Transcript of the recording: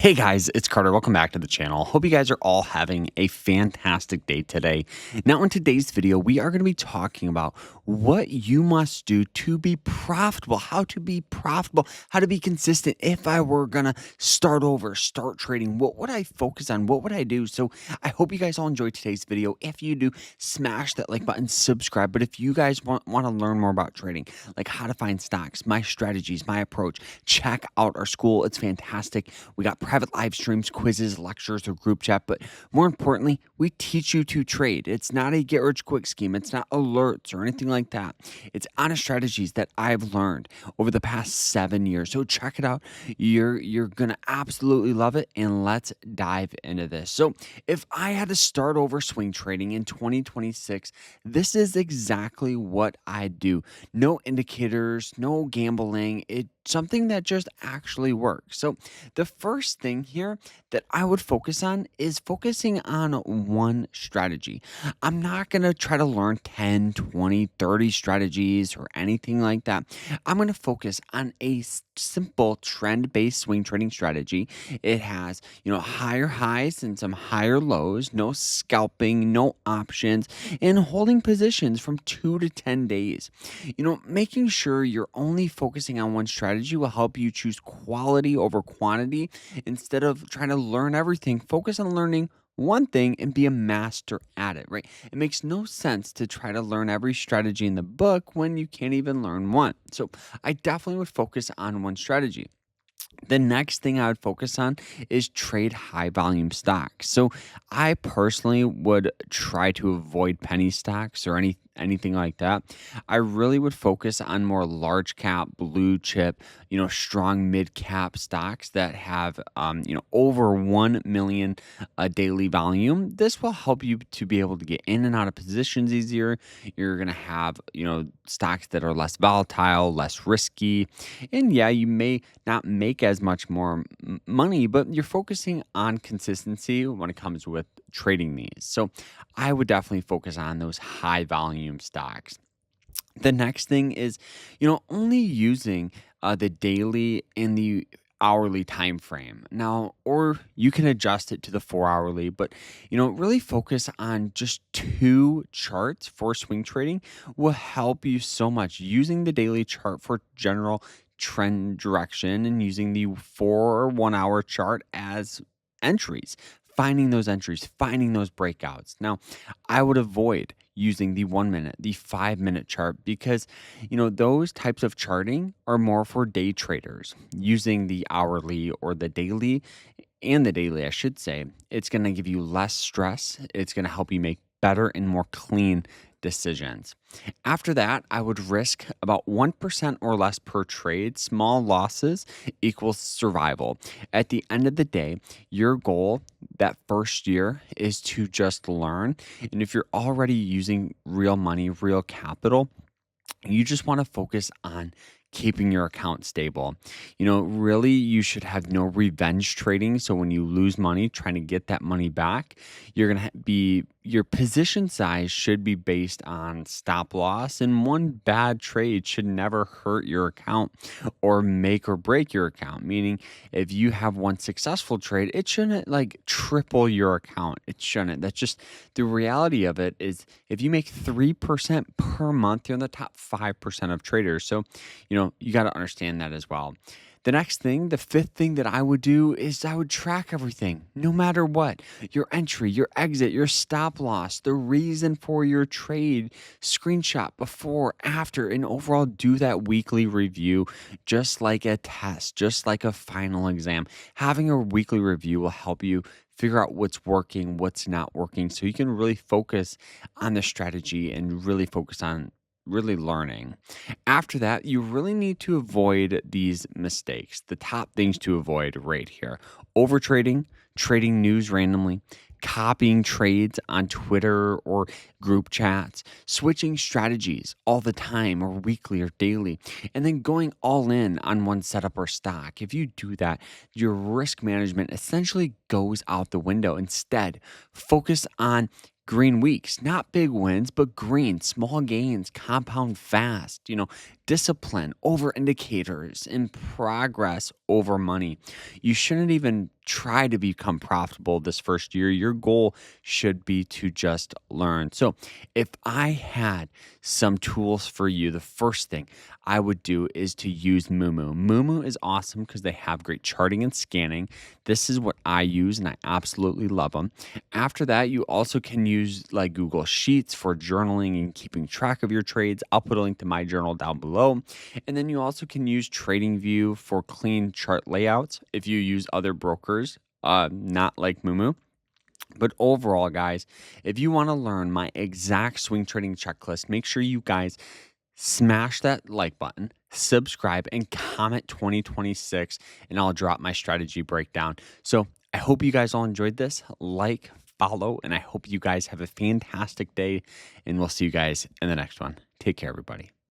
Hey guys, it's Carter. Welcome back to the channel. Hope you guys are all having a fantastic day today. Now, in today's video, we are going to be talking about what you must do to be profitable, how to be profitable, how to be consistent. If I were going to start over, start trading, what would I focus on? What would I do? So I hope you guys all enjoyed today's video. If you do, smash that like button, subscribe. But if you guys want to learn more about trading, like how to find stocks, my strategies, my approach, check out our school. It's fantastic. We got private live streams, quizzes, lectures, or group chat, but more importantly, we teach you to trade. It's not a get rich quick scheme. It's not alerts or anything like that. It's honest strategies that I've learned over the past 7 years. So check it out. You're gonna absolutely love it. And let's dive into this. So if I had to start over swing trading in 2026, this is exactly what I do. No indicators, no gambling. It's something that just actually works. So the first thing here that I would focus on is focusing on one strategy. I'm not going to try to learn 10, 20, 30 strategies or anything like that. I'm going to focus on a simple trend-based swing trading strategy. It has, higher highs and some higher lows, no scalping, no options, and holding positions from 2 to 10 days. Making sure you're only focusing on one strategy will help you choose quality over quantity. Instead of trying to learn everything, focus on learning one thing and be a master at it, right? It makes no sense to try to learn every strategy in the book when you can't even learn one. So I definitely would focus on one strategy. The next thing I would focus on is trade high volume stocks. So I personally would try to avoid penny stocks or anything like that. I really would focus on more large cap, blue chip, strong mid cap stocks that have, over 1 million daily volume. This will help you to be able to get in and out of positions easier. You're going to have, stocks that are less volatile, less risky. And yeah, you may not make as much more money, but you're focusing on consistency when it comes with trading these. So I would definitely focus on those high volume stocks. The next thing is, only using the daily and the hourly time frame. Now, or you can adjust it to the 4 hourly, but really focus on just two charts for swing trading will help you so much. Using the daily chart for general trend direction and using the 4 1 hour chart as entries, finding those entries, finding those breakouts. Now, I would avoid using the 1 minute, the 5 minute chart because, those types of charting are more for day traders. Using the hourly or the daily and the daily, I should say, it's going to give you less stress. It's going to help you make better and more clean decisions. After that, I would risk about 1% or less per trade. Small losses equals survival. At the end of the day, your goal that first year is to just learn. And if you're already using real money, real capital, you just want to focus on keeping your account stable. Really, you should have no revenge trading. So when you lose money, trying to get that money back, you're going to be, your position size should be based on stop loss. And one bad trade should never hurt your account or make or break your account. Meaning, if you have one successful trade, it shouldn't like triple your account. It shouldn't. That's just the reality of it is if you make 3% per month, you're in the top 5% of traders. So, you got to understand that as well. The next thing, the fifth thing that I would do is I would track everything, no matter what. Your entry, your exit, your stop loss, the reason for your trade, screenshot before, after, and overall do that weekly review, just like a test, just like a final exam. Having a weekly review will help you figure out what's working, what's not working, so you can really focus on the strategy and really focus on really learning. After that, you really need to avoid these mistakes. The top things to avoid right here: overtrading, trading news randomly, copying trades on Twitter or group chats, switching strategies all the time or weekly or daily, and then going all in on one setup or stock. If you do that, your risk management essentially goes out the window. Instead, focus on green weeks, not big wins, but green, small gains, compound fast, discipline over indicators and progress over money. You shouldn't even try to become profitable this first year. Your goal should be to just learn. So, if I had some tools for you, the first thing I would do is to use Moomoo. Moomoo is awesome because they have great charting and scanning. This is what I use and I absolutely love them. After that, you also can use like Google Sheets for journaling and keeping track of your trades. I'll put a link to my journal down below. And then you also can use TradingView for clean chart layouts if you use other brokers, not like Moomoo. But overall, guys, if you want to learn my exact swing trading checklist, make sure you guys smash that like button, subscribe, and comment 2026, and I'll drop my strategy breakdown. So I hope you guys all enjoyed this. Like, follow, and I hope you guys have a fantastic day, and we'll see you guys in the next one. Take care, everybody.